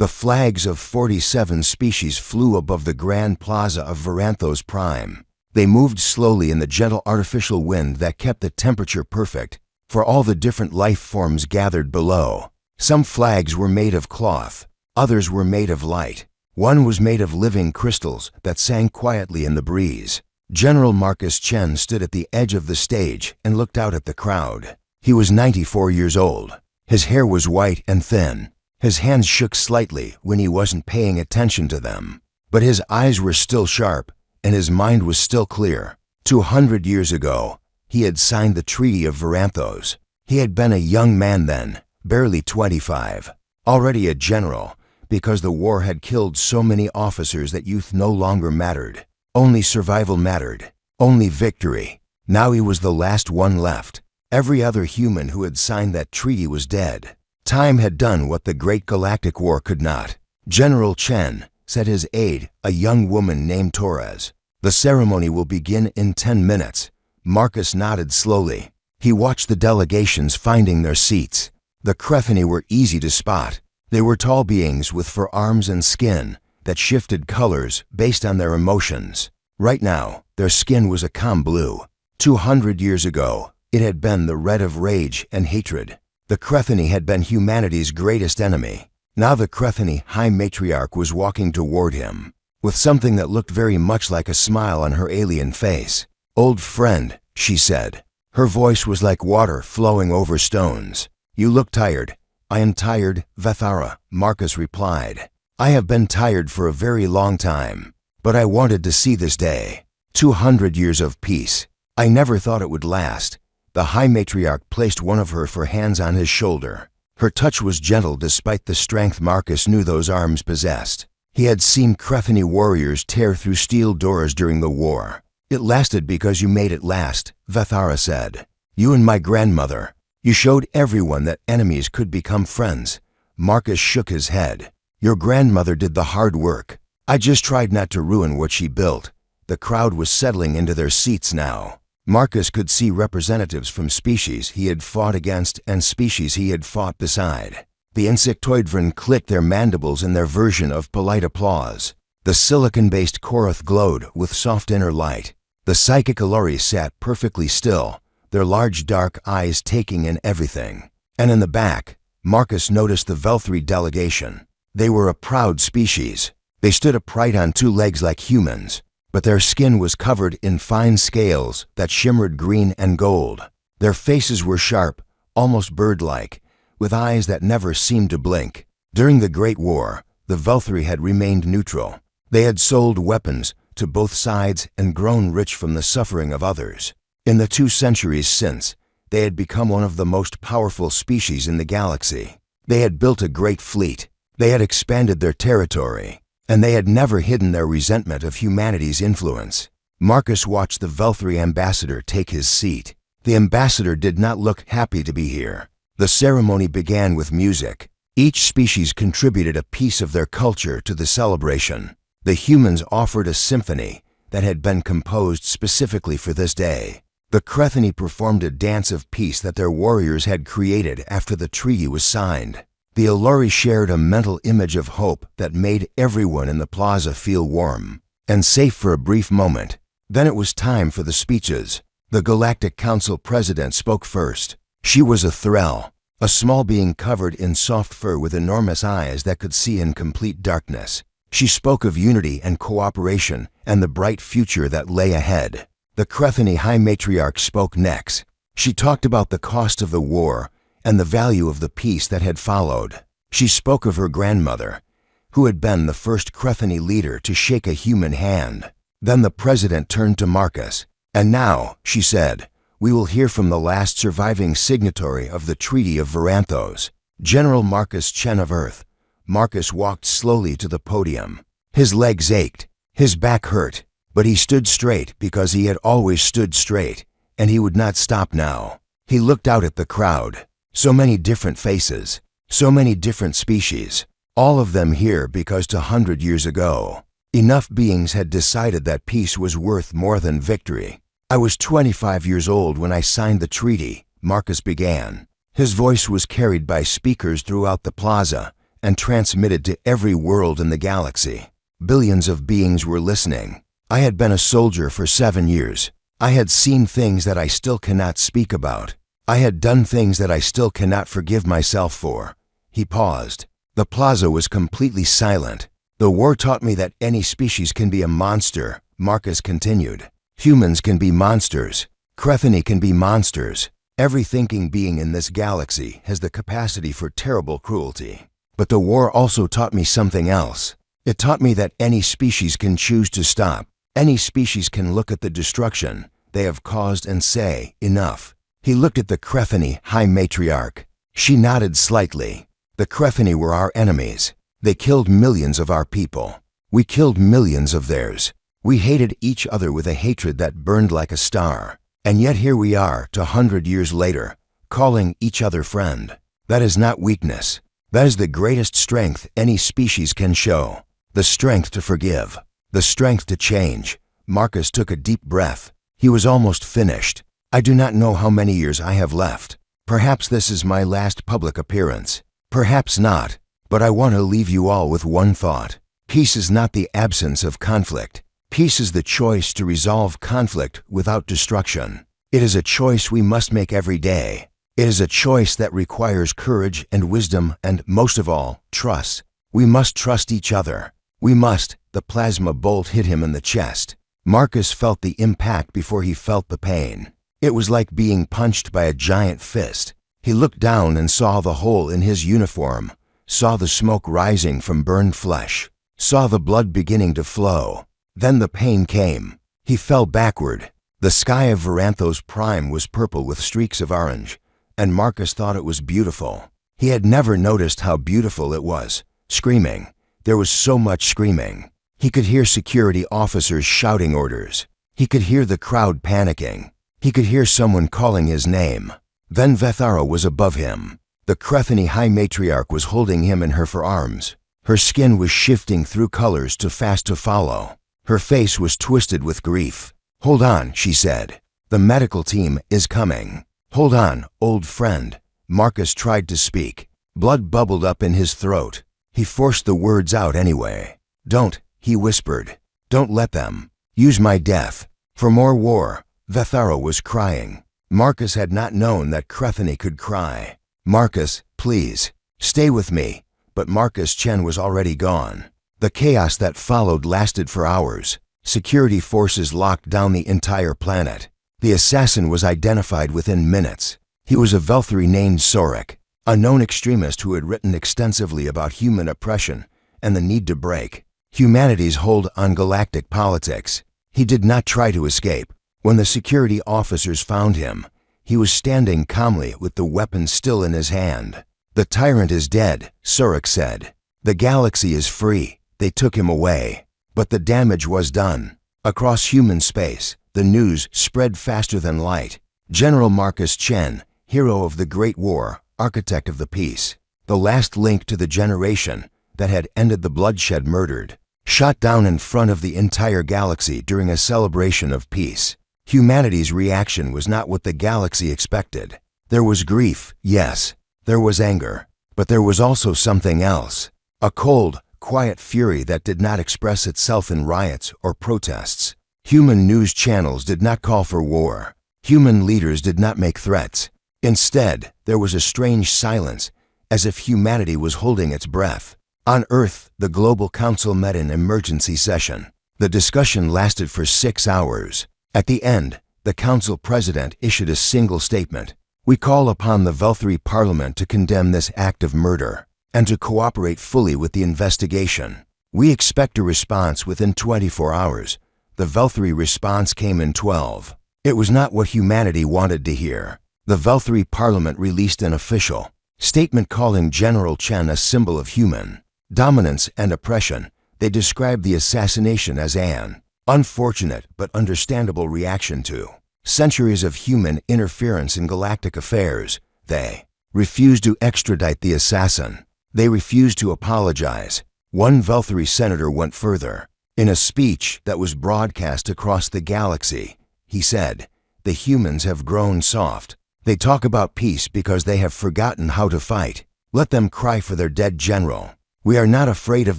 The flags of 47 species flew above the grand plaza of Varanthos Prime. They moved slowly in the gentle artificial wind that kept the temperature perfect for all the different life forms gathered below. Some flags were made of cloth, others were made of light. One was made of living crystals that sang quietly in the breeze. General Marcus Chen stood at the edge of the stage and looked out at the crowd. He was 94 years old. His hair was white and thin. His hands shook slightly when he wasn't paying attention to them. But his eyes were still sharp, and his mind was still clear. 200 years ago, he had signed the Treaty of Varanthos. He had been a young man then, barely 25. Already a general, because the war had killed so many officers that youth no longer mattered. Only survival mattered. Only victory. Now he was the last one left. Every other human who had signed that treaty was dead. Time had done what the Great Galactic War could not. General Chen, said his aide, a young woman named Torres. The ceremony will begin in 10 minutes. Marcus nodded slowly. He watched the delegations finding their seats. The Crethani were easy to spot. They were tall beings with forearms and skin that shifted colors based on their emotions. Right now, their skin was a calm blue. 200 years ago, it had been the red of rage and hatred. The Crethani had been humanity's greatest enemy. Now the Crethani High Matriarch was walking toward him, with something that looked very much like a smile on her alien face. "Old friend," she said. Her voice was like water flowing over stones. "You look tired." "I am tired, Vethara," Marcus replied. "I have been tired for a very long time, but I wanted to see this day. 200 years of peace. I never thought it would last." The High Matriarch placed one of her hands on his shoulder. Her touch was gentle despite the strength Marcus knew those arms possessed. He had seen Crethani warriors tear through steel doors during the war. "It lasted because you made it last," Vethara said. "You and my grandmother. You showed everyone that enemies could become friends." Marcus shook his head. "Your grandmother did the hard work. I just tried not to ruin what she built." The crowd was settling into their seats now. Marcus could see representatives from species he had fought against and species he had fought beside. The insectoidvran clicked their mandibles in their version of polite applause. The silicon-based Korath glowed with soft inner light. The psychic Alori sat perfectly still, their large dark eyes taking in everything. And in the back, Marcus noticed the Velthri delegation. They were a proud species. They stood upright on two legs like humans, but their skin was covered in fine scales that shimmered green and gold. Their faces were sharp, almost bird-like, with eyes that never seemed to blink. During the Great War, the Velthri had remained neutral. They had sold weapons to both sides and grown rich from the suffering of others. In the 2 centuries since, they had become one of the most powerful species in the galaxy. They had built a great fleet. They had expanded their territory. And they had never hidden their resentment of humanity's influence. Marcus watched the Velthri ambassador take his seat. The ambassador did not look happy to be here. The ceremony began with music. Each species contributed a piece of their culture to the celebration. The humans offered a symphony that had been composed specifically for this day. The Crethani performed a dance of peace that their warriors had created after the treaty was signed. The Alori shared a mental image of hope that made everyone in the plaza feel warm and safe for a brief moment. Then it was time for the speeches. The Galactic Council President spoke first. She was a Threll, a small being covered in soft fur with enormous eyes that could see in complete darkness. She spoke of unity and cooperation and the bright future that lay ahead. The Crethani High Matriarch spoke next. She talked about the cost of the war and the value of the peace that had followed. She spoke of her grandmother, who had been the first Crethani leader to shake a human hand. Then the president turned to Marcus. "And now," she said, "we will hear from the last surviving signatory of the Treaty of Varanthos, General Marcus Chen of Earth." Marcus walked slowly to the podium. His legs ached, his back hurt, but he stood straight because he had always stood straight, and he would not stop now. He looked out at the crowd. So many different faces, so many different species, all of them here because 200 years ago, enough beings had decided that peace was worth more than victory. "I was 25 years old when I signed the treaty," Marcus began. His voice was carried by speakers throughout the plaza, and transmitted to every world in the galaxy. Billions of beings were listening. I had been a soldier for 7 years. I had seen things that I still cannot speak about. I had done things that I still cannot forgive myself for. He paused. The plaza was completely silent. The war taught me that any species can be a monster, Marcus continued. Humans can be monsters. Crethani can be monsters. Every thinking being in this galaxy has the capacity for terrible cruelty. But the war also taught me something else. It taught me that any species can choose to stop. Any species can look at the destruction they have caused and say, enough. He looked at the Crethani High Matriarch. She nodded slightly. The Crethani were our enemies. They killed millions of our people. We killed millions of theirs. We hated each other with a hatred that burned like a star. And yet here we are, 200 years later, calling each other friend. That is not weakness. That is the greatest strength any species can show. The strength to forgive. The strength to change. Marcus took a deep breath. He was almost finished. I do not know how many years I have left. Perhaps this is my last public appearance. Perhaps not. But I want to leave you all with one thought. Peace is not the absence of conflict. Peace is the choice to resolve conflict without destruction. It is a choice we must make every day. It is a choice that requires courage and wisdom and, most of all, trust. We must trust each other. We must. The plasma bolt hit him in the chest. Marcus felt the impact before he felt the pain. It was like being punched by a giant fist. He looked down and saw the hole in his uniform, saw the smoke rising from burned flesh, saw the blood beginning to flow. Then the pain came. He fell backward. The sky of Varanthos Prime was purple with streaks of orange, and Marcus thought it was beautiful. He had never noticed how beautiful it was. Screaming. There was so much screaming. He could hear security officers shouting orders. He could hear the crowd panicking. He could hear someone calling his name. Then Vethara was above him. The Crethani High Matriarch was holding him in her forearms. Her skin was shifting through colors too fast to follow. Her face was twisted with grief. "Hold on," she said. "The medical team is coming." "Hold on, old friend." Marcus tried to speak. Blood bubbled up in his throat. He forced the words out anyway. "Don't," he whispered. "Don't let them. Use my death. For more war." Vethara was crying. Marcus had not known that Crethani could cry. "Marcus, please, stay with me." But Marcus Chen was already gone. The chaos that followed lasted for hours. Security forces locked down the entire planet. The assassin was identified within minutes. He was a Velthari named Sorik, a known extremist who had written extensively about human oppression and the need to break humanity's hold on galactic politics. He did not try to escape. When the security officers found him, he was standing calmly with the weapon still in his hand. "The tyrant is dead," Sorik said. "The galaxy is free. They took him away." But the damage was done. Across human space, the news spread faster than light. General Marcus Chen, hero of the Great War, architect of the peace, the last link to the generation that had ended the bloodshed, murdered, shot down in front of the entire galaxy during a celebration of peace. Humanity's reaction was not what the galaxy expected. There was grief, yes. There was anger. But there was also something else. A cold, quiet fury that did not express itself in riots or protests. Human news channels did not call for war. Human leaders did not make threats. Instead, there was a strange silence, as if humanity was holding its breath. On Earth, the Global Council met in emergency session. The discussion lasted for 6 hours. At the end, the Council President issued a single statement. "We call upon the Velthari Parliament to condemn this act of murder and to cooperate fully with the investigation. We expect a response within 24 hours. The Velthari response came in 12. It was not what humanity wanted to hear. The Velthari Parliament released an official statement calling General Chen a symbol of human dominance and oppression. They described the assassination as an unfortunate but understandable reaction to centuries of human interference in galactic affairs. They refused to extradite the assassin. They refused to apologize." One Velthari senator went further. In a speech that was broadcast across the galaxy, he said, "The humans have grown soft. They talk about peace because they have forgotten how to fight. Let them cry for their dead general. We are not afraid of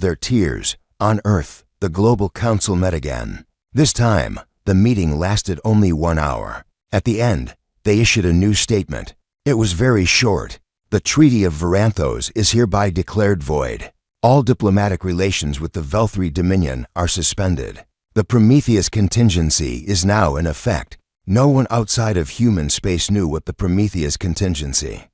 their tears. On Earth, the Global Council met again. This time, the meeting lasted only 1 hour. At the end, they issued a new statement. It was very short. The Treaty of Varanthos is hereby declared void. All diplomatic relations with the Velthri Dominion are suspended. The Prometheus contingency is now in effect. No one outside of human space knew what the Prometheus contingency.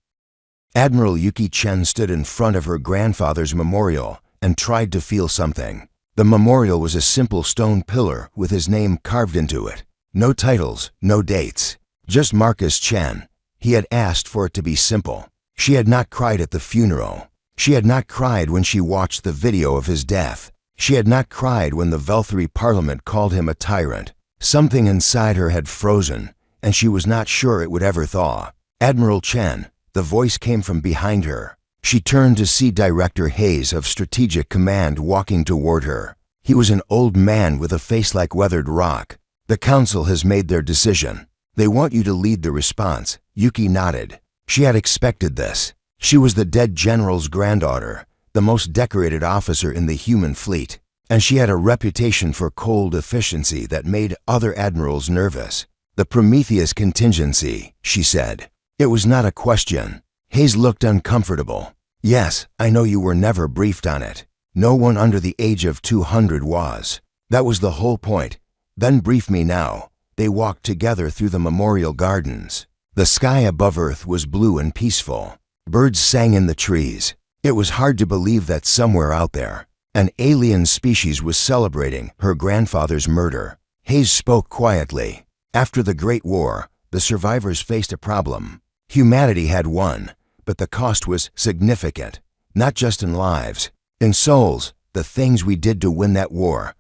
Admiral Yuki Chen stood in front of her grandfather's memorial and tried to feel something. The memorial was a simple stone pillar with his name carved into it. No titles, no dates. Just Marcus Chen. He had asked for it to be simple. She had not cried at the funeral. She had not cried when she watched the video of his death. She had not cried when the Velthri Parliament called him a tyrant. Something inside her had frozen, and she was not sure it would ever thaw. Admiral Chen, the voice came from behind her. She turned to see Director Hayes of Strategic Command walking toward her. He was an old man with a face like weathered rock. The Council has made their decision. They want you to lead the response. Yuki nodded. She had expected this. She was the dead general's granddaughter, the most decorated officer in the human fleet, and she had a reputation for cold efficiency that made other admirals nervous. The Prometheus contingency, she said. It was not a question. Hayes looked uncomfortable. Yes, I know you were never briefed on it. No one under the age of 200 was. That was the whole point. Then brief me now. They walked together through the memorial gardens. The sky above Earth was blue and peaceful. Birds sang in the trees. It was hard to believe that somewhere out there, an alien species was celebrating her grandfather's murder. Hayes spoke quietly. After the Great War, the survivors faced a problem. Humanity had won, but the cost was significant, not just in lives, in souls, the things we did to win that war.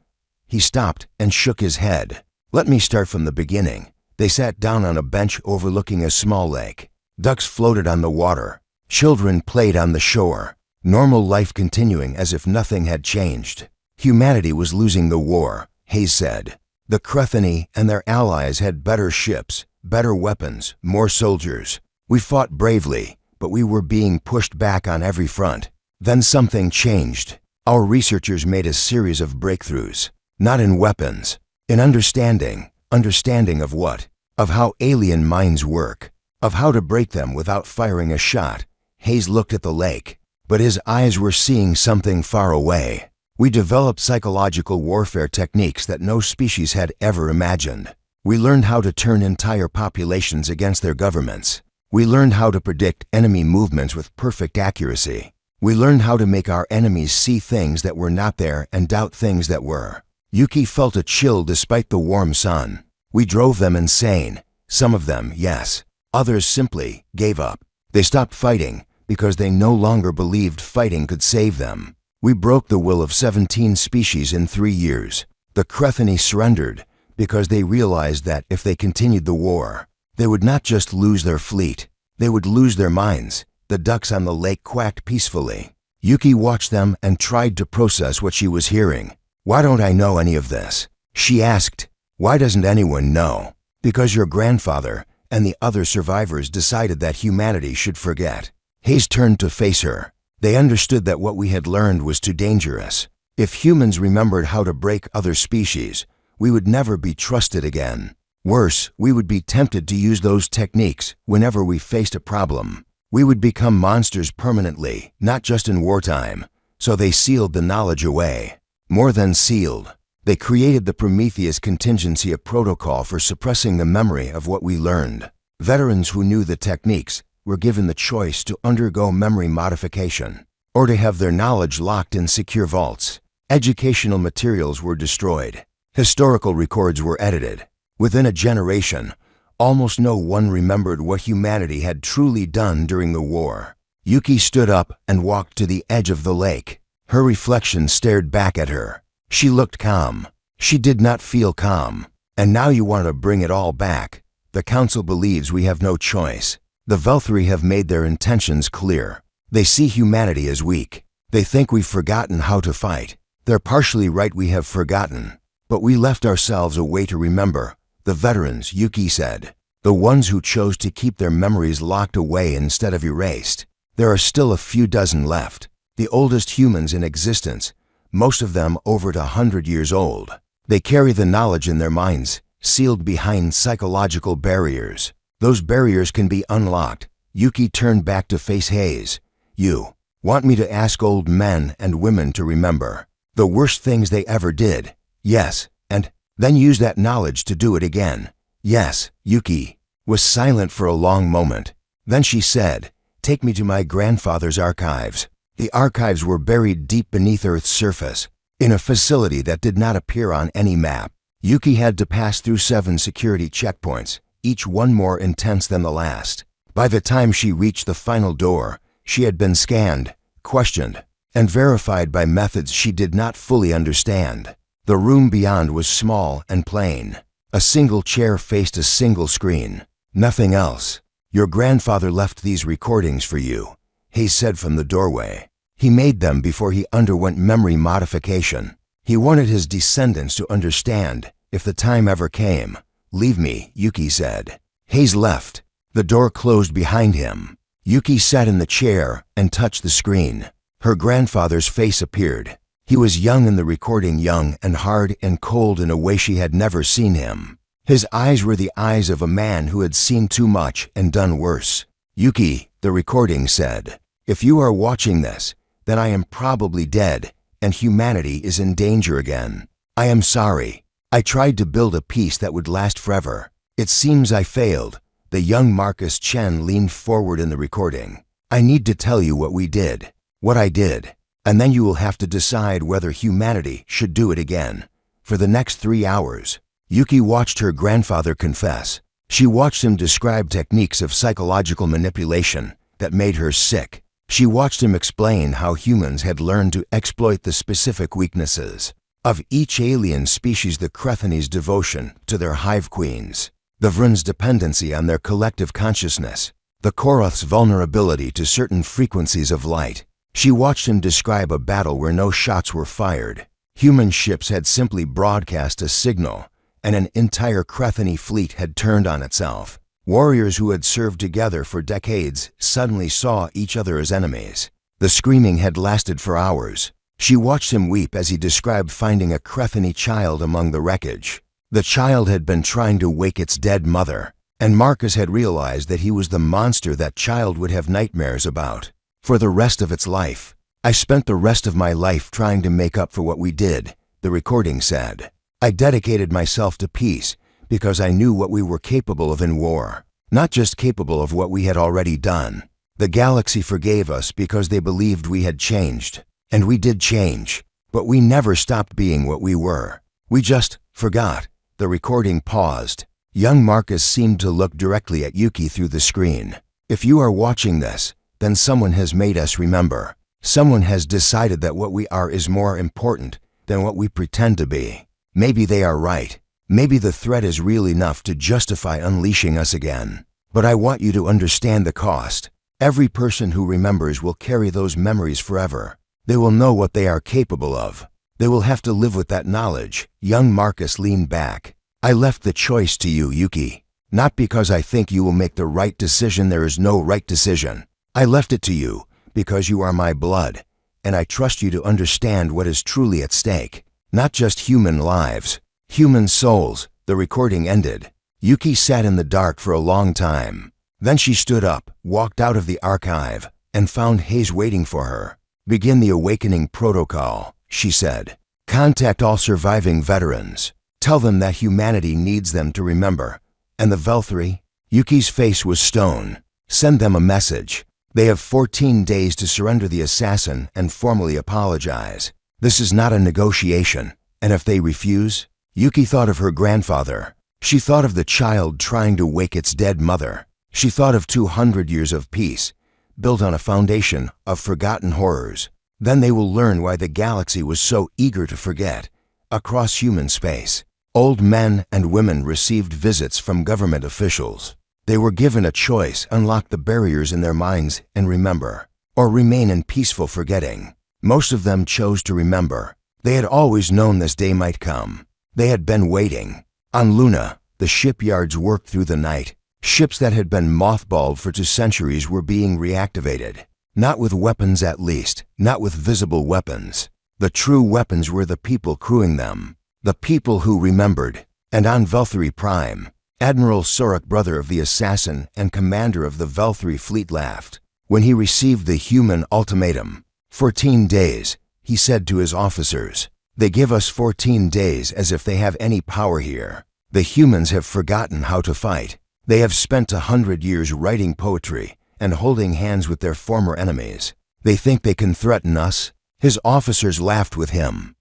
He stopped and shook his head. Let me start from the beginning. They sat down on a bench overlooking a small lake. Ducks floated on the water. Children played on the shore. Normal life continuing as if nothing had changed. Humanity was losing the war, Hayes said. The Crethani and their allies had better ships, better weapons, more soldiers. We fought bravely, but we were being pushed back on every front. Then something changed. Our researchers made a series of breakthroughs, not in weapons, in understanding. Understanding of what? Of how alien minds work, of how to break them without firing a shot. Hayes looked at the lake, but his eyes were seeing something far away. We developed psychological warfare techniques that no species had ever imagined. We learned how to turn entire populations against their governments. We learned how to predict enemy movements with perfect accuracy. We learned how to make our enemies see things that were not there and doubt things that were. Yuki felt a chill despite the warm sun. We drove them insane. Some of them, yes. Others simply gave up. They stopped fighting because they no longer believed fighting could save them. We broke the will of 17 species in 3 years. The Crethani surrendered because they realized that if they continued the war, they would not just lose their fleet, they would lose their minds. The ducks on the lake quacked peacefully. Yuki watched them and tried to process what she was hearing. Why don't I know any of this? She asked. Why doesn't anyone know? Because your grandfather and the other survivors decided that humanity should forget. Hayes turned to face her. They understood that what we had learned was too dangerous. If humans remembered how to break other species, we would never be trusted again. Worse, we would be tempted to use those techniques whenever we faced a problem. We would become monsters permanently, not just in wartime. So they sealed the knowledge away. More than sealed, they created the Prometheus contingency, a protocol for suppressing the memory of what we learned. Veterans who knew the techniques were given the choice to undergo memory modification or to have their knowledge locked in secure vaults. Educational materials were destroyed. Historical records were edited. Within a generation, almost no one remembered what humanity had truly done during the war. Yuki stood up and walked to the edge of the lake. Her reflection stared back at her. She looked calm. She did not feel calm. And now you want to bring it all back. The Council believes we have no choice. The Velthri have made their intentions clear. They see humanity as weak. They think we've forgotten how to fight. They're partially right, we have forgotten. But we left ourselves a way to remember. The veterans, Yuki said. The ones who chose to keep their memories locked away instead of erased. There are still a few dozen left, the oldest humans in existence, most of them over 100 years old. They carry the knowledge in their minds, sealed behind psychological barriers. Those barriers can be unlocked. Yuki turned back to face Hayes. You want me to ask old men and women to remember the worst things they ever did? Yes, and then use that knowledge to do it again. Yes. Yuki was silent for a long moment. Then she said, "Take me to my grandfather's archives." The archives were buried deep beneath Earth's surface, in a facility that did not appear on any map. Yuki had to pass through 7 security checkpoints, each one more intense than the last. By the time she reached the final door, she had been scanned, questioned, and verified by methods she did not fully understand. The room beyond was small and plain. A single chair faced a single screen. Nothing else. "Your grandfather left these recordings for you," Hayes said from the doorway. "He made them before he underwent memory modification. He wanted his descendants to understand, if the time ever came." "Leave me," Yuki said. Hayes left. The door closed behind him. Yuki sat in the chair and touched the screen. Her grandfather's face appeared. He was young in the recording, young and hard and cold in a way she had never seen him. His eyes were the eyes of a man who had seen too much and done worse. "Yuki," the recording said, "if you are watching this, then I am probably dead, and humanity is in danger again. I am sorry. I tried to build a peace that would last forever. It seems I failed." The young Marcus Chen leaned forward in the recording. "I need to tell you what we did, what I did, and then you will have to decide whether humanity should do it again. For the next 3 hours, Yuki watched her grandfather confess. She watched him describe techniques of psychological manipulation that made her sick. She watched him explain how humans had learned to exploit the specific weaknesses of each alien species, the Crethanes' devotion to their hive queens, the Vryn's dependency on their collective consciousness, the Koroth's vulnerability to certain frequencies of light. She watched him describe a battle where no shots were fired. Human ships had simply broadcast a signal, and an entire Crethani fleet had turned on itself. Warriors who had served together for decades suddenly saw each other as enemies. The screaming had lasted for hours. She watched him weep as he described finding a Crethani child among the wreckage. The child had been trying to wake its dead mother, and Marcus had realized that he was the monster that child would have nightmares about for the rest of its life. "I spent the rest of my life trying to make up for what we did," the recording said. "I dedicated myself to peace because I knew what we were capable of in war, not just capable of what we had already done. The galaxy forgave us because they believed we had changed. And we did change, but we never stopped being what we were. We just forgot." The recording paused. Young Marcus seemed to look directly at Yuki through the screen. "If you are watching this, then someone has made us remember. Someone has decided that what we are is more important than what we pretend to be. Maybe they are right. Maybe the threat is real enough to justify unleashing us again. But I want you to understand the cost. Every person who remembers will carry those memories forever. They will know what they are capable of. They will have to live with that knowledge." Young Marcus leaned back. "I left the choice to you, Yuki. Not because I think you will make the right decision. There is no right decision. I left it to you because you are my blood, and I trust you to understand what is truly at stake. Not just human lives, human souls." The recording ended. Yuki sat in the dark for a long time. Then she stood up, walked out of the archive, and found Hayes waiting for her. "Begin the awakening protocol," she said. "Contact all surviving veterans. Tell them that humanity needs them to remember. And the Velthri?" Yuki's face was stone. "Send them a message. They have 14 days to surrender the assassin and formally apologize. This is not a negotiation. And if they refuse?" Yuki thought of her grandfather. She thought of the child trying to wake its dead mother. She thought of 200 years of peace, built on a foundation of forgotten horrors. Then they will learn why the galaxy was so eager to forget. Across human space, old men and women received visits from government officials. They were given a choice: unlock the barriers in their minds and remember, or remain in peaceful forgetting. Most of them chose to remember. They had always known this day might come. They had been waiting. On Luna, the shipyards worked through the night. Ships that had been mothballed for 2 centuries were being reactivated. Not with weapons at least, not with visible weapons. The true weapons were the people crewing them. The people who remembered. And on Velthary Prime, Admiral Sorok, brother of the assassin and commander of the Velthary fleet, laughed. When he received the human ultimatum, 14 days, he said to his officers, "They give us 14 days as if they have any power here. The humans have forgotten how to fight. They have spent 100 years writing poetry and holding hands with their former enemies. They think they can threaten us?" His officers laughed with him.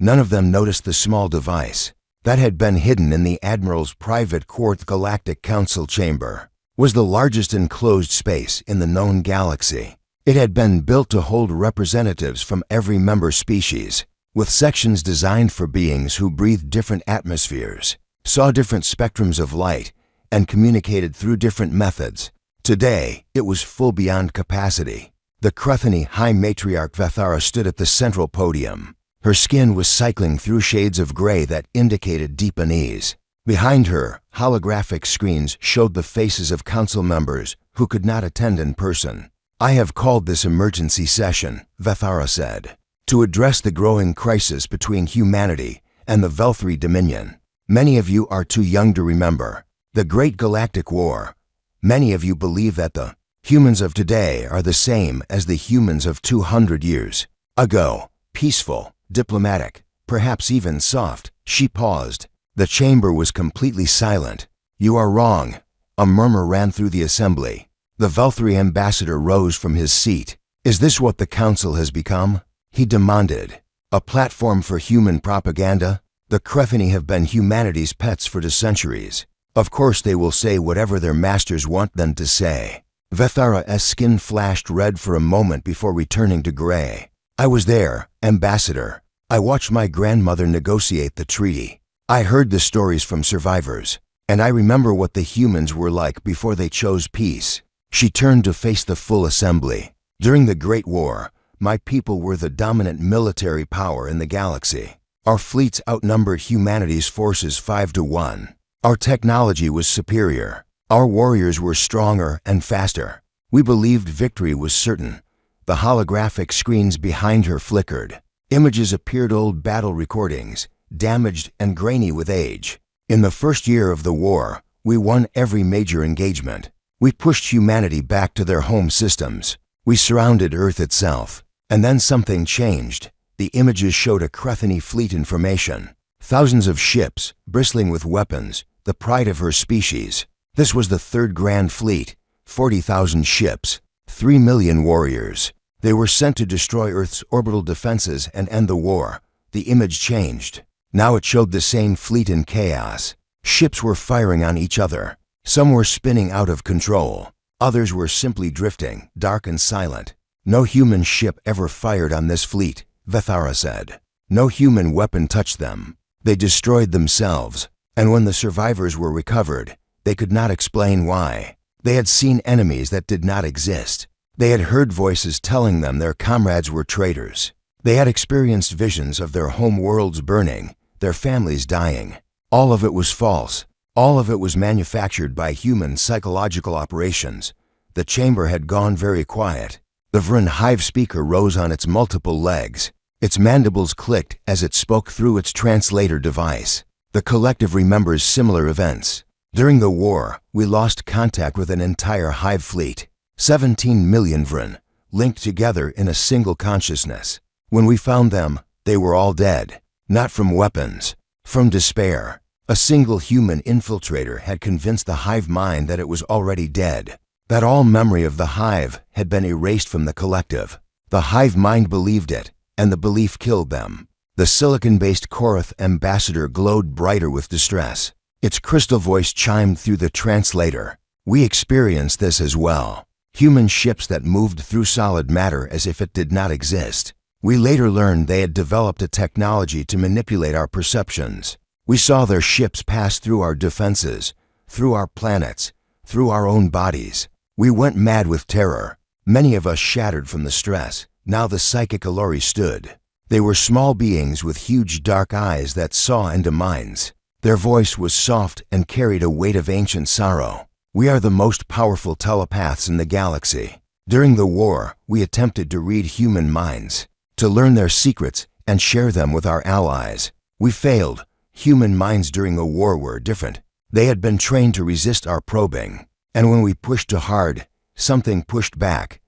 None of them noticed the small device that had been hidden in the Admiral's private Quarth Galactic Council chamber. Was the largest enclosed space in the known galaxy. It had been built to hold representatives from every member species, with sections designed for beings who breathed different atmospheres, saw different spectrums of light, and communicated through different methods. Today, it was full beyond capacity. The Crethany High Matriarch Vethara stood at the central podium. Her skin was cycling through shades of gray that indicated deep unease. Behind her, holographic screens showed the faces of council members who could not attend in person. "I have called this emergency session," Vethara said, "to address the growing crisis between humanity and the Velthary Dominion. Many of you are too young to remember the Great Galactic War. Many of you believe that the humans of today are the same as the humans of 200 years ago, peaceful, diplomatic, perhaps even soft." She paused. The chamber was completely silent. "You are wrong." A murmur ran through the assembly. The Velthary ambassador rose from his seat. "Is this what the council has become?" he demanded. "A platform for human propaganda? The Crethany have been humanity's pets for centuries. Of course they will say whatever their masters want them to say." Vethara's skin flashed red for a moment before returning to gray. "I was there, Ambassador. I watched my grandmother negotiate the treaty. I heard the stories from survivors, and I remember what the humans were like before they chose peace." She turned to face the full assembly. "During the Great War, my people were the dominant military power in the galaxy. Our fleets outnumbered humanity's forces 5-1. Our technology was superior. Our warriors were stronger and faster. We believed victory was certain." The holographic screens behind her flickered. Images appeared, old battle recordings, damaged and grainy with age. "In the first year of the war, we won every major engagement. We pushed humanity back to their home systems. We surrounded Earth itself. And then something changed." The images showed a Crethany fleet information. Thousands of ships, bristling with weapons, the pride of her species. This was the Third Grand Fleet, 40,000 ships, 3 million warriors. They were sent to destroy Earth's orbital defenses and end the war. The image changed. Now it showed the same fleet in chaos. Ships were firing on each other. Some were spinning out of control. Others were simply drifting, dark and silent. "No human ship ever fired on this fleet," Vethara said. "No human weapon touched them. They destroyed themselves. And when the survivors were recovered, they could not explain why. They had seen enemies that did not exist. They had heard voices telling them their comrades were traitors. They had experienced visions of their home worlds burning, their families dying. All of it was false. All of it was manufactured by human psychological operations." The chamber had gone very quiet. The Vryn hive speaker rose on its multiple legs. Its mandibles clicked as it spoke through its translator device. "The collective remembers similar events. During the war, we lost contact with an entire hive fleet. 17 million Vryn, linked together in a single consciousness. When we found them, they were all dead. Not from weapons, from despair. A single human infiltrator had convinced the hive mind that it was already dead, that all memory of the hive had been erased from the collective. The hive mind believed it, and the belief killed them." The silicon-based Korath ambassador glowed brighter with distress. Its crystal voice chimed through the translator. "We experienced this as well. Human ships that moved through solid matter as if it did not exist. We later learned they had developed a technology to manipulate our perceptions. We saw their ships pass through our defenses, through our planets, through our own bodies. We went mad with terror. Many of us shattered from the stress." Now the psychic Allori stood. They were small beings with huge dark eyes that saw into minds. Their voice was soft and carried a weight of ancient sorrow. "We are the most powerful telepaths in the galaxy. During the war, we attempted to read human minds, to learn their secrets and share them with our allies. We failed. Human minds during the war were different. They had been trained to resist our probing. And when we pushed too hard, something pushed back.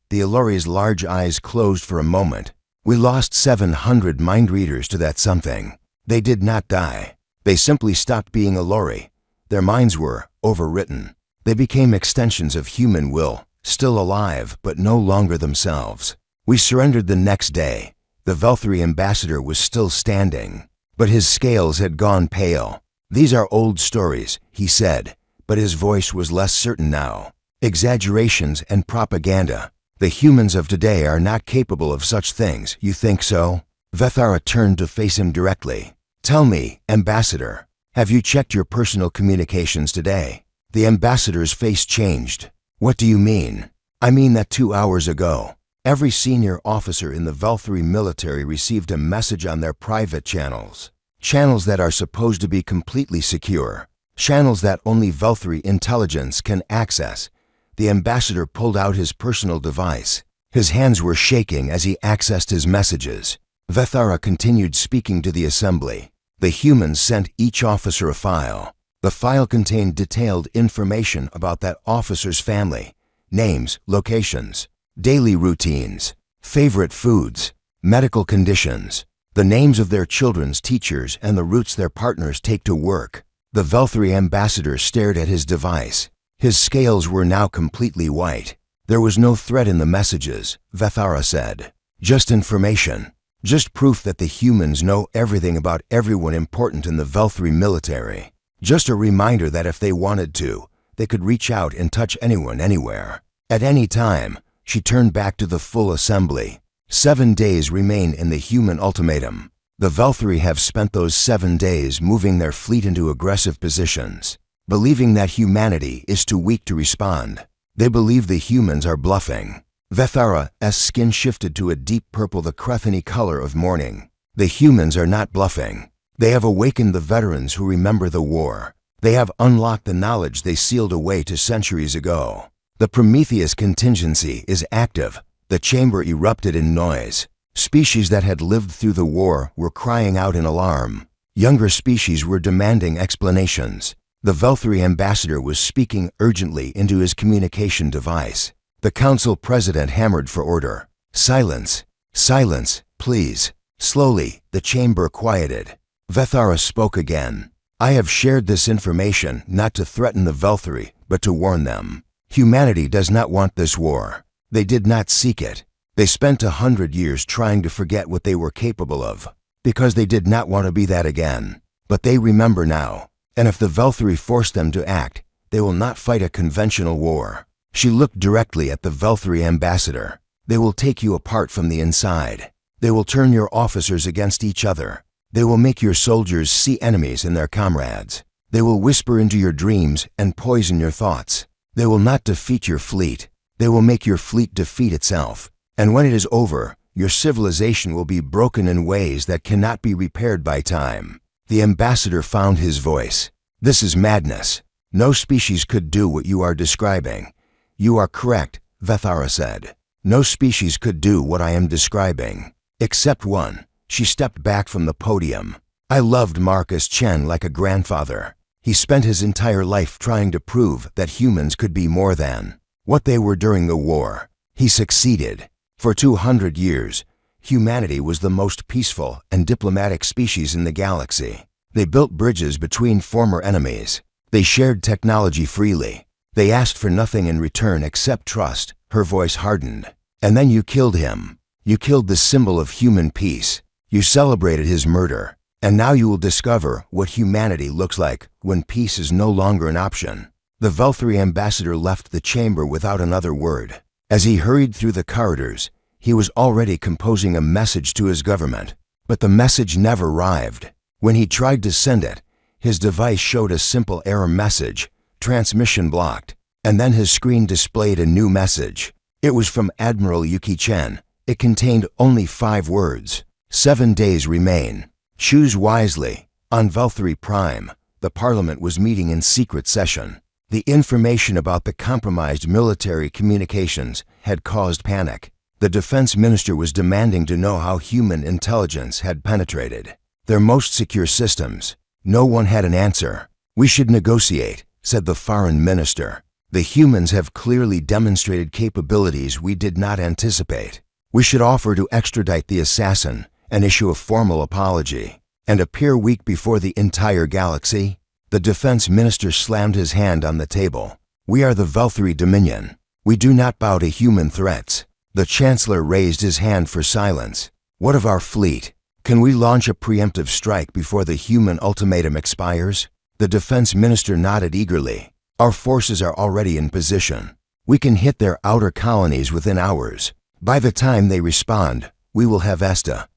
The Allori's large eyes closed for a moment. We lost 700 mind readers to that something. They did not die. They simply stopped being Allori. Their minds were overwritten. They became extensions of human will, still alive but no longer themselves. We surrendered the next day. The Velthri ambassador was still standing, but his scales had gone pale. "These are old stories," he said, but his voice was less certain now. "Exaggerations and propaganda. The humans of today are not capable of such things, you think so?" Vethara turned to face him directly. "Tell me, Ambassador, have you checked your personal communications today?" The ambassador's face changed. "What do you mean?" "I mean that 2 hours ago, every senior officer in the Velthri military received a message on their private channels. Channels that are supposed to be completely secure. Channels that only Velthri intelligence can access." The ambassador pulled out his personal device. His hands were shaking as he accessed his messages. Vethara continued speaking to the assembly. The humans sent each officer a file. The file contained detailed information about that officer's family, names, locations, daily routines, favorite foods, medical conditions, the names of their children's teachers and the routes their partners take to work. The Velthri ambassador stared at his device. His scales were now completely white. "There was no threat in the messages," Vethara said. "Just information. Just proof that the humans know everything about everyone important in the Velthri military. Just a reminder that if they wanted to, they could reach out and touch anyone anywhere. At any time." She turned back to the full assembly. 7 days remain in the human ultimatum. The Velthri have spent those 7 days moving their fleet into aggressive positions, believing that humanity is too weak to respond. They believe the humans are bluffing. Vethara's skin shifted to a deep purple, the Crethany color of morning. The humans are not bluffing. They have awakened the veterans who remember the war. They have unlocked the knowledge they sealed away to centuries ago. The Prometheus contingency is active. The chamber erupted in noise. Species that had lived through the war were crying out in alarm. Younger species were demanding explanations. The Velthri ambassador was speaking urgently into his communication device. The council president hammered for order. "Silence! Silence, please!" Slowly, the chamber quieted. Vethara spoke again. "I have shared this information not to threaten the Velthri, but to warn them. Humanity does not want this war. They did not seek it. They spent 100 years trying to forget what they were capable of, because they did not want to be that again. But they remember now, and if the Velthri force them to act, they will not fight a conventional war." She looked directly at the Velthri ambassador. "They will take you apart from the inside. They will turn your officers against each other. They will make your soldiers see enemies in their comrades. They will whisper into your dreams and poison your thoughts. They will not defeat your fleet. They will make your fleet defeat itself. And when it is over, your civilization will be broken in ways that cannot be repaired by time." The ambassador found his voice. "This is madness. No species could do what you are describing." "You are correct," Vethara said. "No species could do what I am describing. Except one." She stepped back from the podium. "I loved Marcus Chen like a grandfather. He spent his entire life trying to prove that humans could be more than what they were during the war. He succeeded. For 200 years, humanity was the most peaceful and diplomatic species in the galaxy. They built bridges between former enemies. They shared technology freely. They asked for nothing in return except trust." Her voice hardened. "And then you killed him. You killed the symbol of human peace. You celebrated his murder. And now you will discover what humanity looks like when peace is no longer an option." The Velthri ambassador left the chamber without another word. As he hurried through the corridors, he was already composing a message to his government. But the message never arrived. When he tried to send it, his device showed a simple error message, "Transmission blocked," and then his screen displayed a new message. It was from Admiral Yuki Chen. It contained only 5 words. 7 days remain. Choose wisely. On Velthri Prime, the Parliament was meeting in secret session. The information about the compromised military communications had caused panic. The defense minister was demanding to know how human intelligence had penetrated their most secure systems. No one had an answer. "We should negotiate," said the foreign minister. "The humans have clearly demonstrated capabilities we did not anticipate. We should offer to extradite the assassin and issue a formal apology and appear weak before the entire galaxy." The defense minister slammed his hand on the table. "We are the Velthri Dominion. We do not bow to human threats." The chancellor raised his hand for silence. "What of our fleet? Can we launch a preemptive strike before the human ultimatum expires?" The defense minister nodded eagerly. "Our forces are already in position. We can hit their outer colonies within hours. By the time they respond, we will have ESTA."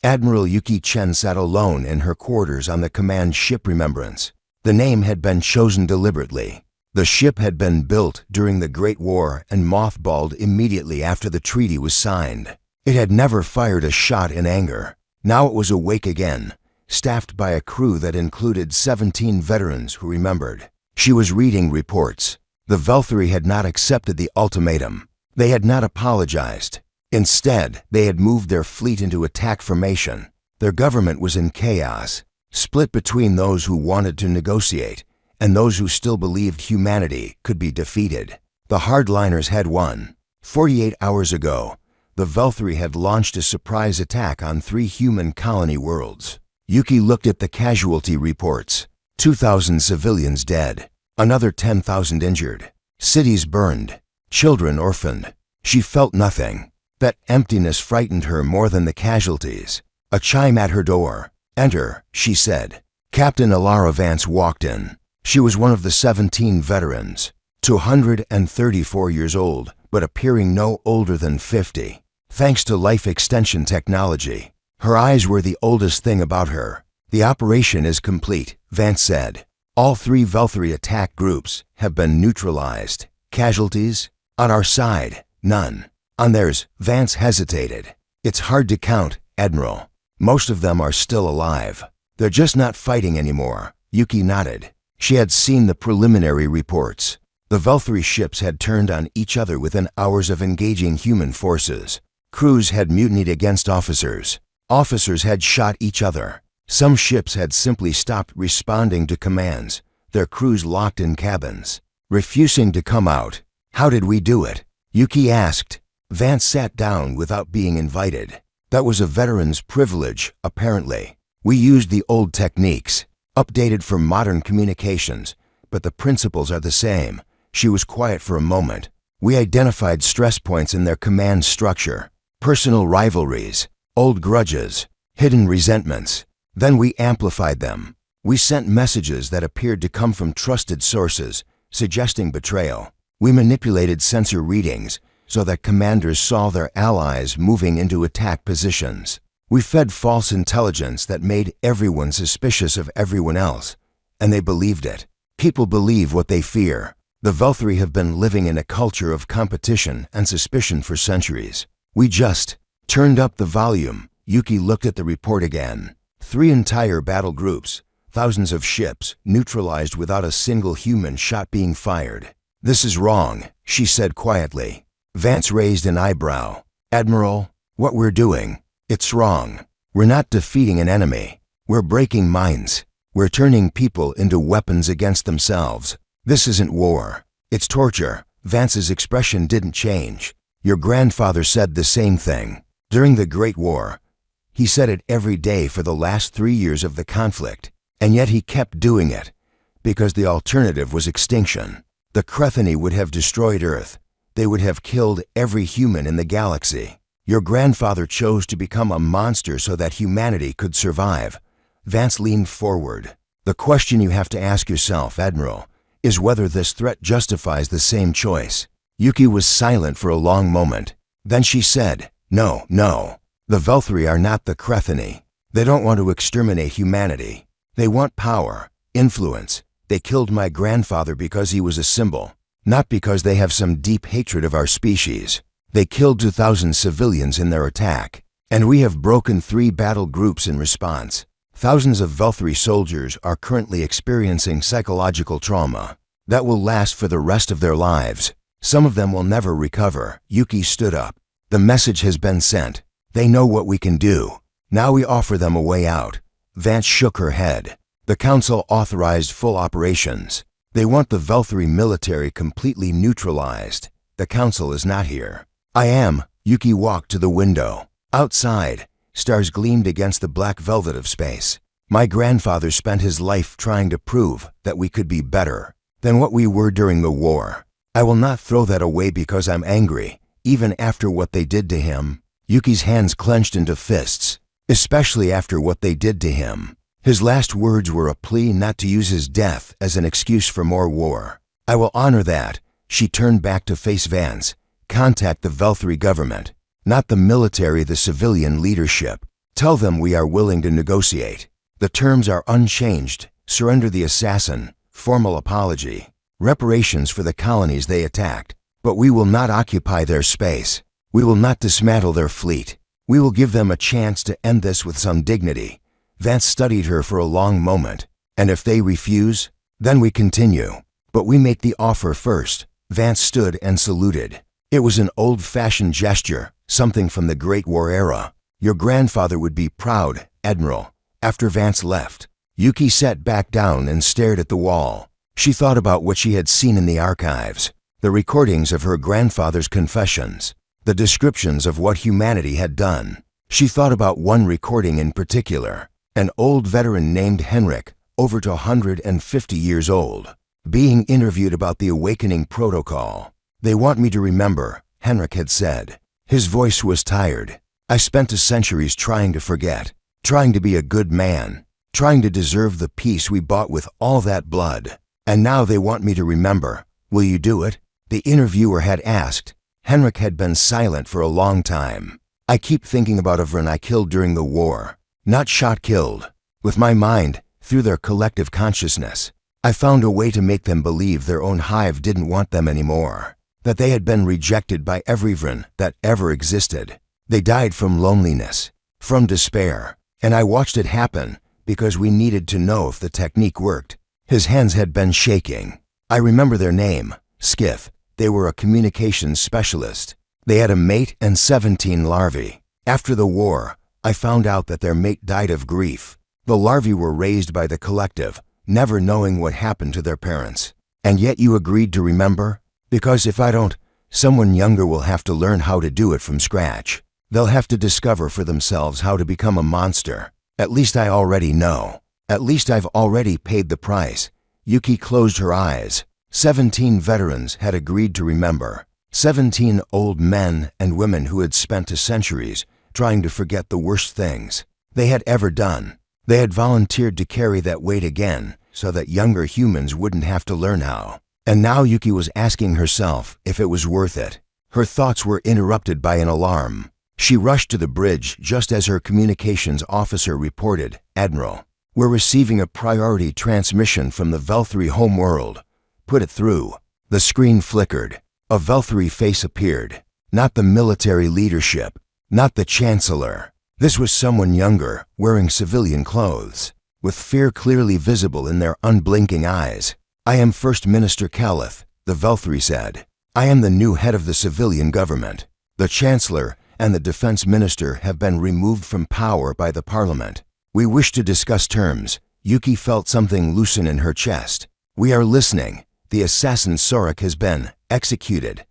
Admiral Yuki Chen sat alone in her quarters on the command ship Remembrance. The name had been chosen deliberately. The ship had been built during the Great War and mothballed immediately after the treaty was signed. It had never fired a shot in anger. Now it was awake again, staffed by a crew that included 17 veterans who remembered. She was reading reports. The Velthri had not accepted the ultimatum. They had not apologized. Instead, they had moved their fleet into attack formation. Their government was in chaos, split between those who wanted to negotiate and those who still believed humanity could be defeated. The hardliners had won. 48 hours ago, the Velthri had launched a surprise attack on 3 human colony worlds. Yuki looked at the casualty reports. 2,000 civilians dead, another 10,000 injured, cities burned, children orphaned. She felt nothing. That emptiness frightened her more than the casualties. A chime at her door. "Enter," she said. Captain Alara Vance walked in. She was one of the 17 veterans, 234 years old, but appearing no older than 50. Thanks to life extension technology, her eyes were the oldest thing about her. "The operation is complete," Vance said. "All 3 Velthri attack groups have been neutralized. Casualties? On our side, none. On theirs," Vance hesitated. "It's hard to count, Admiral. Most of them are still alive. They're just not fighting anymore." Yuki nodded. She had seen the preliminary reports. The Velthri ships had turned on each other within hours of engaging human forces. Crews had mutinied against officers. Officers had shot each other. Some ships had simply stopped responding to commands, their crews locked in cabins, refusing to come out. "How did we do it?" Yuki asked. Vance sat down without being invited. "That was a veteran's privilege, apparently. We used the old techniques, updated for modern communications, but the principles are the same." She was quiet for a moment. "We identified stress points in their command structure, personal rivalries, old grudges, hidden resentments. Then we amplified them. We sent messages that appeared to come from trusted sources, suggesting betrayal. We manipulated sensor readings so that commanders saw their allies moving into attack positions. We fed false intelligence that made everyone suspicious of everyone else, and they believed it. People believe what they fear. The Velthri have been living in a culture of competition and suspicion for centuries. We just turned up the volume." Yuki looked at the report again. 3 entire battle groups, thousands of ships, neutralized without a single human shot being fired. "This is wrong," she said quietly. Vance raised an eyebrow. "Admiral, what we're doing, it's wrong. We're not defeating an enemy. We're breaking minds. We're turning people into weapons against themselves. This isn't war. It's torture." Vance's expression didn't change. "Your grandfather said the same thing during the Great War. He said it every day for the last 3 years of the conflict, and yet he kept doing it, because the alternative was extinction. The Crethani would have destroyed Earth. They would have killed every human in the galaxy. Your grandfather chose to become a monster so that humanity could survive." Vance leaned forward. "The question you have to ask yourself, Admiral, is whether this threat justifies the same choice." Yuki was silent for a long moment. Then she said, No. The Velthri are not the Crethani. They don't want to exterminate humanity. They want power, influence. They killed my grandfather because he was a symbol, not because they have some deep hatred of our species. They killed 2,000 civilians in their attack, and we have broken 3 battle groups in response. Thousands of Velthri soldiers are currently experiencing psychological trauma. that will last for the rest of their lives. Some of them will never recover. Yuki stood up. The message has been sent. They know what we can do. Now we offer them a way out. Vance shook her head. The council authorized full operations. They want the Velthri military completely neutralized. The council is not here. I am. Yuki walked to the window. Outside, stars gleamed against the black velvet of space. My grandfather spent his life trying to prove that we could be better than what we were during the war. I will not throw that away because I'm angry, even after what they did to him. Yuki's hands clenched into fists, especially after what they did to him. His last words were a plea not to use his death as an excuse for more war. I will honor that. She turned back to face Vance. Contact the Velthri government, not the military, the civilian leadership. Tell them we are willing to negotiate. The terms are unchanged. Surrender the assassin, formal apology, reparations for the colonies they attacked. But we will not occupy their space. We will not dismantle their fleet. We will give them a chance to end this with some dignity. Vance studied her for a long moment. And if they refuse, then we continue. But we make the offer first. Vance stood and saluted. It was an old-fashioned gesture, something from the Great War era. Your grandfather would be proud, Admiral. After Vance left, Yuki sat back down and stared at the wall. She thought about what she had seen in the archives, the recordings of her grandfather's confessions, the descriptions of what humanity had done. She thought about one recording in particular, an old veteran named Henrik, over to 150 years old, being interviewed about the awakening protocol. They want me to remember, Henrik had said. His voice was tired. I spent centuries trying to forget, trying to be a good man, trying to deserve the peace we bought with all that blood. And now they want me to remember. Will you do it? The interviewer had asked. Henrik had been silent for a long time. I keep thinking about everyone I killed during the war. Not shot killed. With my mind, through their collective consciousness, I found a way to make them believe their own hive didn't want them anymore, that they had been rejected by everyone that ever existed. They died from loneliness, from despair, and I watched it happen because we needed to know if the technique worked. His hands had been shaking. I remember their name, Skiff. They were a communications specialist. They had a mate and 17 larvae. After the war, I found out that their mate died of grief. The larvae were raised by the collective, never knowing what happened to their parents. And yet you agreed to remember? Because if I don't, someone younger will have to learn how to do it from scratch. They'll have to discover for themselves how to become a monster. At least I already know. At least I've already paid the price. Yuki closed her eyes. 17 veterans had agreed to remember. 17 old men and women who had spent centuries trying to forget the worst things they had ever done. They had volunteered to carry that weight again so that younger humans wouldn't have to learn how. And now Yuki was asking herself if it was worth it. Her thoughts were interrupted by an alarm. She rushed to the bridge just as her communications officer reported, Admiral, we're receiving a priority transmission from the Velthri homeworld. Put it through. The screen flickered. A Velthri face appeared. Not the military leadership. Not the Chancellor. This was someone younger, wearing civilian clothes, with fear clearly visible in their unblinking eyes. I am First Minister Keleth, the Velthri said. I am the new head of the civilian government. The Chancellor and the Defense Minister have been removed from power by the Parliament. We wish to discuss terms. Yuki felt something loosen in her chest. We are listening. The assassin Sorek has been executed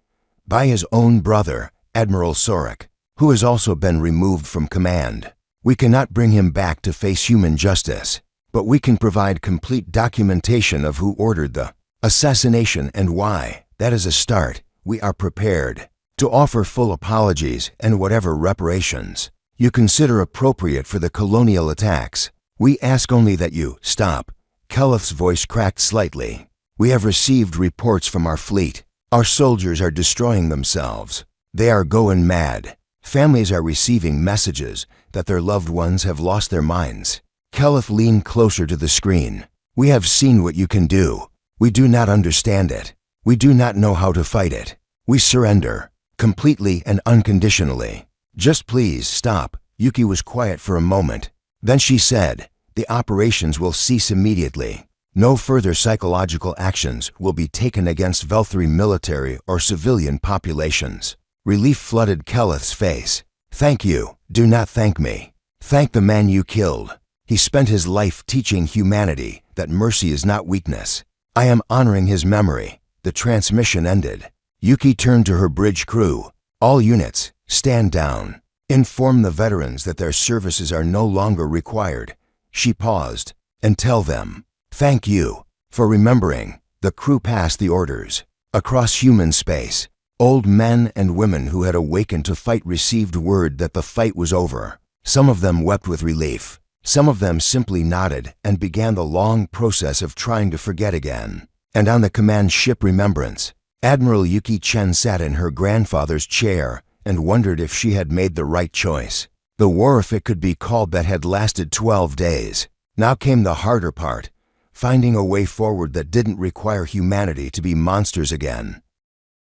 by his own brother, Admiral Sorek, who has also been removed from command. We cannot bring him back to face human justice, but we can provide complete documentation of who ordered the assassination and why. That is a start. We are prepared to offer full apologies and whatever reparations you consider appropriate for the colonial attacks. We ask only that you stop. Keleth's voice cracked slightly. We have received reports from our fleet. Our soldiers are destroying themselves. They are going mad. Families are receiving messages that their loved ones have lost their minds. Keleth leaned closer to the screen. We have seen what you can do. We do not understand it. We do not know how to fight it. We surrender, completely and unconditionally. Just please stop. Yuki was quiet for a moment. Then she said, the operations will cease immediately. No further psychological actions will be taken against Velthri military or civilian populations. Relief flooded Keleth's face. Thank you. Do not thank me. Thank the man you killed. He spent his life teaching humanity that mercy is not weakness. I am honoring his memory. The transmission ended. Yuki turned to her bridge crew. All units, stand down. Inform the veterans that their services are no longer required. She paused. And tell them, thank you for remembering. The crew passed the orders. Across human space, old men and women who had awakened to fight received word that the fight was over. Some of them wept with relief. Some of them simply nodded and began the long process of trying to forget again. And on the command ship Remembrance, Admiral Yuki Chen sat in her grandfather's chair and wondered if she had made the right choice. The war, if it could be called that, had lasted 12 days. Now came the harder part, finding a way forward that didn't require humanity to be monsters again.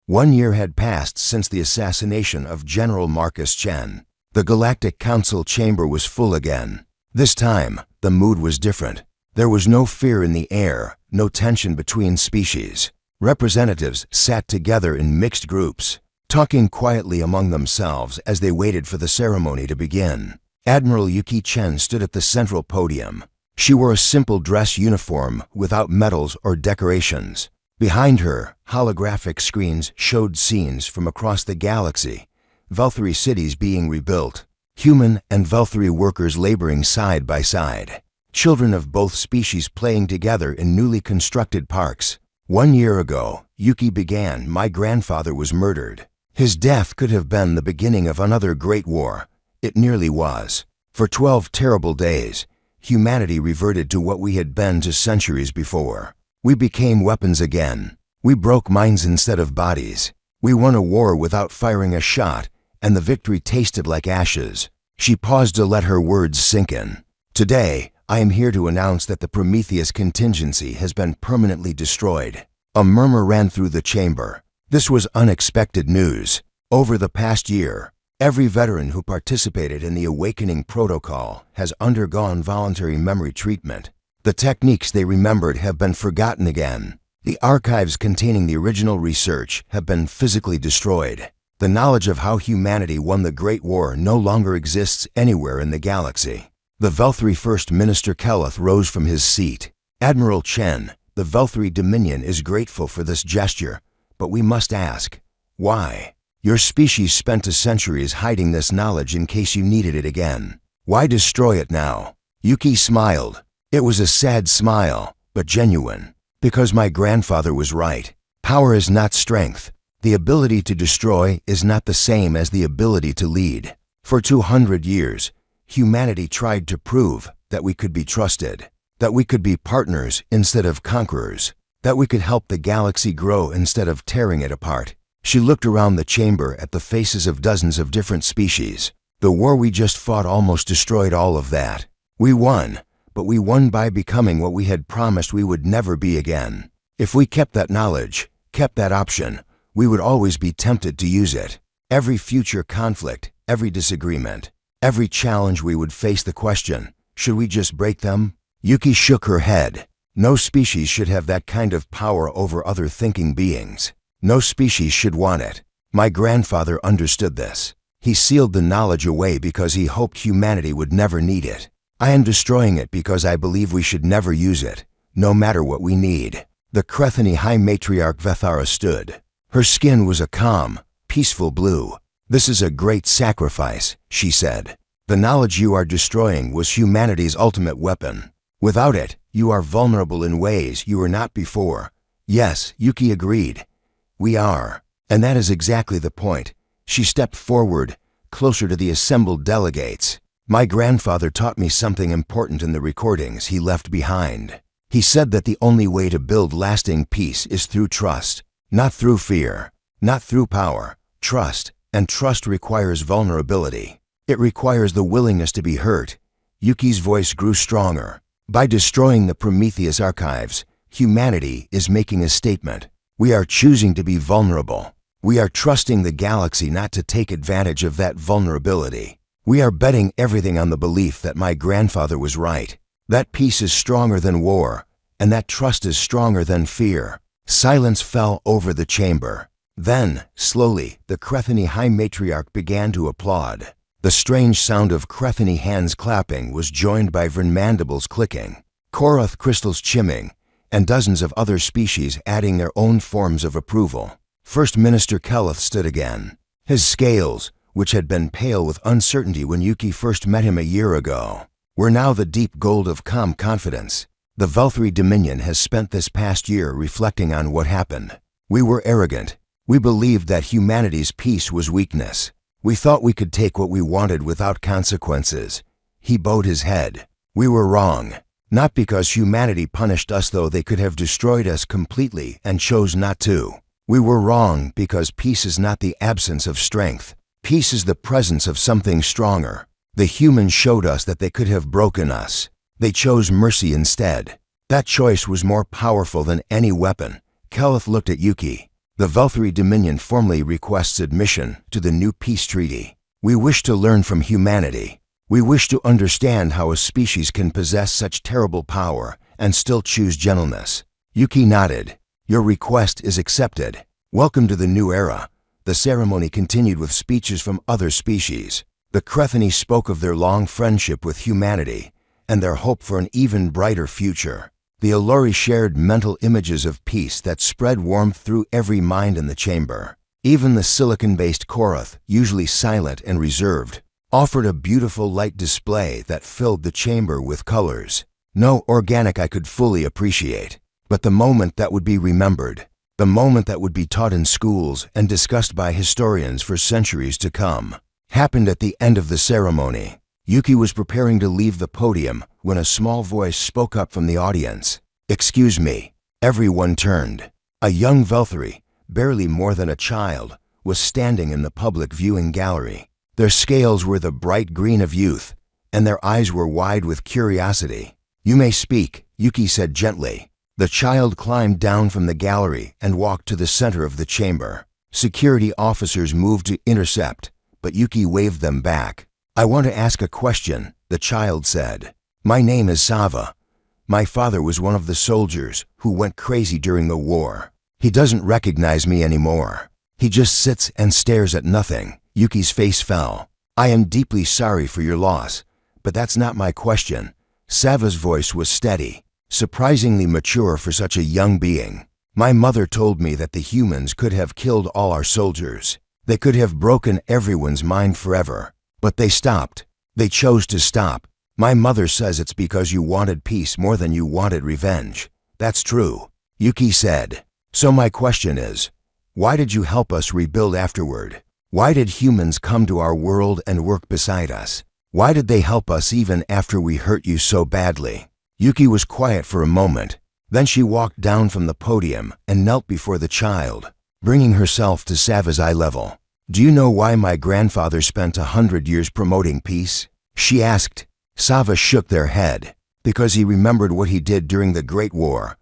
1 year had passed since the assassination of General Marcus Chen. The Galactic Council chamber was full again. This time, the mood was different. There was no fear in the air, no tension between species. Representatives sat together in mixed groups, talking quietly among themselves as they waited for the ceremony to begin. Admiral Yuki Chen stood at the central podium. She wore a simple dress uniform without medals or decorations. Behind her, holographic screens showed scenes from across the galaxy, Velthri cities being rebuilt, human and Velthri workers laboring side by side, children of both species playing together in newly constructed parks. 1 year ago, Yuki began, my grandfather was murdered. His death could have been the beginning of another great war. It nearly was. For 12 terrible days, humanity reverted to what we had been to centuries before. We became weapons again. We broke minds instead of bodies. We won a war without firing a shot, and the victory tasted like ashes. She paused to let her words sink in. Today, I am here to announce that the Prometheus contingency has been permanently destroyed. A murmur ran through the chamber. This was unexpected news. Over the past year, every veteran who participated in the Awakening Protocol has undergone voluntary memory treatment. The techniques they remembered have been forgotten again. The archives containing the original research have been physically destroyed. The knowledge of how humanity won the Great War no longer exists anywhere in the galaxy. The Velthri First Minister Keleth rose from his seat. Admiral Chen, the Velthri Dominion is grateful for this gesture, but we must ask, why? Your species spent centuries hiding this knowledge in case you needed it again. Why destroy it now? Yuki smiled. It was a sad smile, but genuine. Because my grandfather was right. Power is not strength. The ability to destroy is not the same as the ability to lead. For 200 years, humanity tried to prove that we could be trusted, that we could be partners instead of conquerors, that we could help the galaxy grow instead of tearing it apart. She looked around the chamber at the faces of dozens of different species. The war we just fought almost destroyed all of that. We won, but we won by becoming what we had promised we would never be again. If we kept that knowledge, kept that option, we would always be tempted to use it. Every future conflict, every disagreement, every challenge we would face the question, should we just break them? Yuki shook her head. No species should have that kind of power over other thinking beings. No species should want it. My grandfather understood this. He sealed the knowledge away because he hoped humanity would never need it. I am destroying it because I believe we should never use it, no matter what we need. The Crethany High Matriarch Vethara stood. Her skin was a calm, peaceful blue. This is a great sacrifice, she said. The knowledge you are destroying was humanity's ultimate weapon. Without it, you are vulnerable in ways you were not before. Yes, Yuki agreed. We are. And that is exactly the point. She stepped forward, closer to the assembled delegates. My grandfather taught me something important in the recordings he left behind. He said that the only way to build lasting peace is through trust, not through fear, not through power. Trust, and trust requires vulnerability. It requires the willingness to be hurt. Yuki's voice grew stronger. By destroying the Prometheus archives, humanity is making a statement. We are choosing to be vulnerable. We are trusting the galaxy not to take advantage of that vulnerability. We are betting everything on the belief that my grandfather was right. That peace is stronger than war, and that trust is stronger than fear." Silence fell over the chamber. Then, slowly, the Crethany High Matriarch began to applaud. The strange sound of Crethany hands clapping was joined by Vernmandibles clicking, Koroth crystals chimming, and dozens of other species adding their own forms of approval. First Minister Keleth stood again. His scales, which had been pale with uncertainty when Yuki first met him a year ago, were now the deep gold of calm confidence. "The Velthri Dominion has spent this past year reflecting on what happened. We were arrogant. We believed that humanity's peace was weakness. We thought we could take what we wanted without consequences." He bowed his head. "We were wrong. Not because humanity punished us, though they could have destroyed us completely and chose not to. We were wrong because peace is not the absence of strength. Peace is the presence of something stronger. The humans showed us that they could have broken us. They chose mercy instead. That choice was more powerful than any weapon." Keleth looked at Yuki. "The Velthri Dominion formally requests admission to the new peace treaty. We wish to learn from humanity. We wish to understand how a species can possess such terrible power and still choose gentleness." Yuki nodded. "Your request is accepted. Welcome to the new era." The ceremony continued with speeches from other species. The Crethany spoke of their long friendship with humanity and their hope for an even brighter future. The Allori shared mental images of peace that spread warmth through every mind in the chamber. Even the silicon-based Koroth, usually silent and reserved, offered a beautiful light display that filled the chamber with colors. No organic I could fully appreciate, but the moment that would be remembered, the moment that would be taught in schools and discussed by historians for centuries to come, happened at the end of the ceremony. Yuki was preparing to leave the podium when a small voice spoke up from the audience. "Excuse me." Everyone turned. A young Velthri, barely more than a child, was standing in the public viewing gallery. Their scales were the bright green of youth, and their eyes were wide with curiosity. "You may speak," Yuki said gently. The child climbed down from the gallery and walked to the center of the chamber. Security officers moved to intercept, but Yuki waved them back. "I want to ask a question," the child said. "My name is Sava. My father was one of the soldiers who went crazy during the war. He doesn't recognize me anymore. He just sits and stares at nothing." Yuki's face fell. "I am deeply sorry for your loss, but that's not my question." Sava's voice was steady, surprisingly mature for such a young being. "My mother told me that the humans could have killed all our soldiers. They could have broken everyone's mind forever. But they stopped. They chose to stop. My mother says it's because you wanted peace more than you wanted revenge. That's true," Yuki said. "So my question is, why did you help us rebuild afterward? Why did humans come to our world and work beside us? Why did they help us even after we hurt you so badly?" Yuki was quiet for a moment. Then she walked down from the podium and knelt before the child, bringing herself to Sava's eye level. "Do you know why my grandfather spent 100 years promoting peace?" she asked. Sava shook their head. "Because he remembered what he did during the Great War.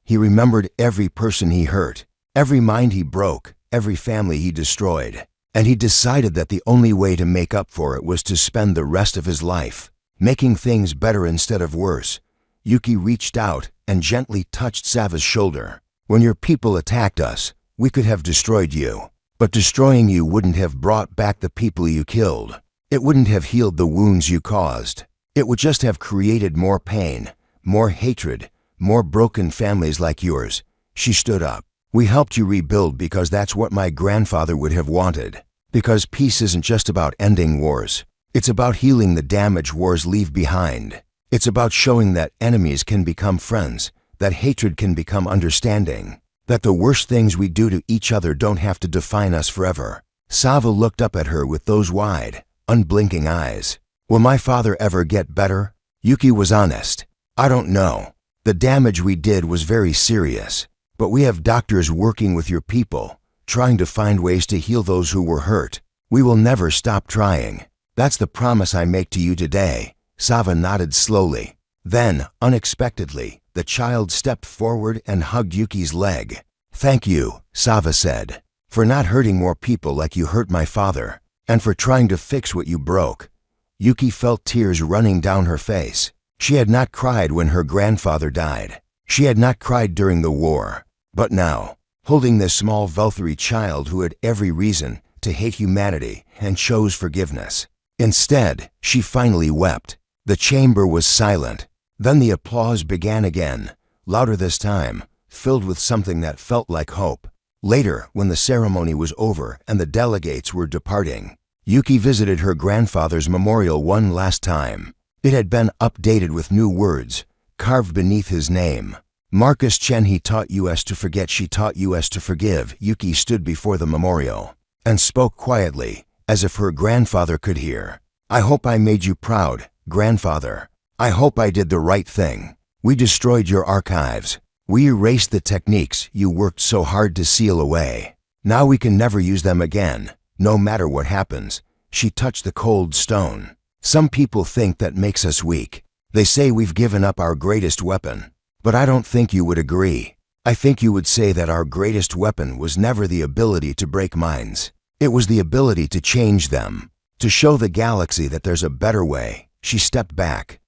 He remembered every person he hurt, every mind he broke, every family he destroyed. And he decided that the only way to make up for it was to spend the rest of his life making things better instead of worse." Yuki reached out and gently touched Sava's shoulder. "When your people attacked us, we could have destroyed you. But destroying you wouldn't have brought back the people you killed. It wouldn't have healed the wounds you caused. It would just have created more pain, more hatred, more broken families like yours." She stood up. "We helped you rebuild because that's what my grandfather would have wanted. Because peace isn't just about ending wars. It's about healing the damage wars leave behind. It's about showing that enemies can become friends, that hatred can become understanding, that the worst things we do to each other don't have to define us forever." Sava looked up at her with those wide, unblinking eyes. "Will my father ever get better?" Yuki was honest. "I don't know. The damage we did was very serious, but we have doctors working with your people, trying to find ways to heal those who were hurt. We will never stop trying. That's the promise I make to you today." Sava nodded slowly. Then, unexpectedly, the child stepped forward and hugged Yuki's leg. "Thank you," Sava said, "for not hurting more people like you hurt my father, and for trying to fix what you broke." Yuki felt tears running down her face. She had not cried when her grandfather died. She had not cried during the war, but now, holding this small Velthary child who had every reason to hate humanity and chose forgiveness. Instead, she finally wept. The chamber was silent. Then the applause began again, louder this time, filled with something that felt like hope. Later, when the ceremony was over and the delegates were departing, Yuki visited her grandfather's memorial one last time. It had been updated with new words, carved beneath his name. Marcus Chen, he taught us to forget, she taught us to forgive. Yuki stood before the memorial and spoke quietly, as if her grandfather could hear. I hope I made you proud, grandfather. I hope I did the right thing. We destroyed your archives. We erased the techniques you worked so hard to seal away. Now we can never use them again, no matter what happens. She touched the cold stone. Some people think that makes us weak. They say we've given up our greatest weapon. But I don't think you would agree. I think you would say that our greatest weapon was never the ability to break minds. It was the ability to change them, to show the galaxy that there's a better way. She stepped back,